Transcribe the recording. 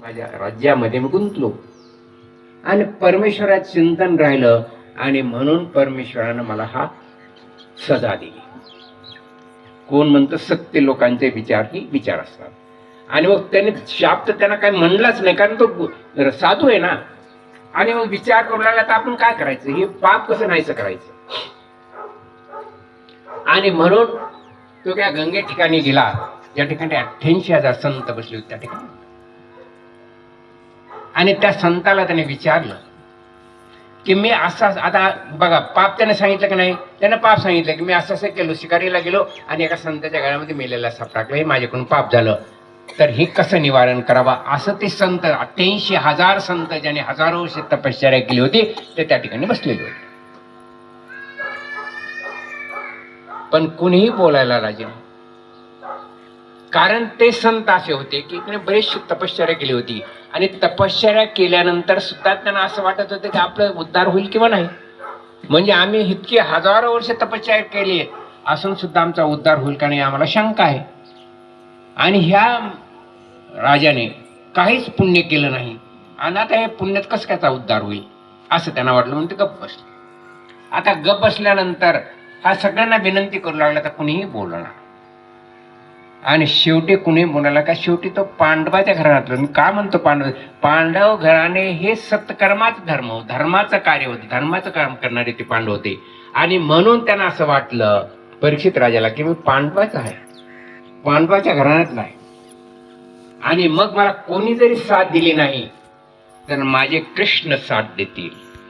माझ्या राज्यामध्ये मी गुंतलो आणि परमेश्वरात चिंतन राहिलं आणि म्हणून परमेश्वरानं मला हा सजा दिली. कोण म्हणतं सत्य लोकांचे विचार ही विचार असतात. आणि मग त्याने शाप तर त्यांना काही म्हणलाच नाही, कारण तो साधू आहे ना. आणि मग विचार करू लागला तर आपण काय करायचं, हे पाप कसं नाहीचं करायचं. आणि म्हणून तो त्या गंगे ठिकाणी गेला, ज्या ठिकाणी 88,000 संत बसले होते त्या ठिकाणी. आणि त्या संताला त्याने विचारलं की मी असा, आता बघा पाप त्याने सांगितलं की नाही, त्याने पाप सांगितलं की मी असं केलो, शिकारीला गेलो आणि एका संताच्या गळ्यामध्ये मेलेला साप टाकला, हे माझ्याकडून पाप झालं, तर हे कसं निवारण करावा. असं ते संत 88,000 संत ज्याने हजारो वर्ष तपश्चर्या केली होती ते त्या ठिकाणी बसलेले होते. पण कुणीही बोलायला राजी नाही, कारण ते संत असे होते की त्याने बरेचशी तपश्चर्या केली होती आणि तपश्चर्या केल्यानंतर सुद्धा त्यांना असं वाटत होतं की आपलं उद्धार होईल किंवा नाही. म्हणजे आम्ही इतकी हजारो वर्ष तपश्चर्या केली असून सुद्धा आमचा उद्धार होईल का नाही आम्हाला शंका आहे. आणि ह्या राजाने काहीच पुण्य केलं नाही आणि आता हे पुण्यात कसं त्याचा उद्धार होईल असं त्यांना वाटलं, म्हणून ते गप्प बसले. आता गप्प बसल्यानंतर हा सगळ्यांना विनंती करू लागला तर कुणीही बोलणार. आणि शेवटी कुणी बोलायला का, शेवटी तो पांडवाच्या घराण्यातलं. मी का म्हणतो पांडव घराणे हे सत्कर्माचं धर्म, धर्माचं कार्य होतं, धर्माचं काम करणारे ते पांडव होते. आणि म्हणून त्यांना असं वाटलं परीक्षित राजाला की मी पांडवाचा आहे, पांडवाच्या घराण्यातला आहे, आणि मग मला कोणी जरी साथ दिली नाही तर माझे कृष्ण साथ देतील.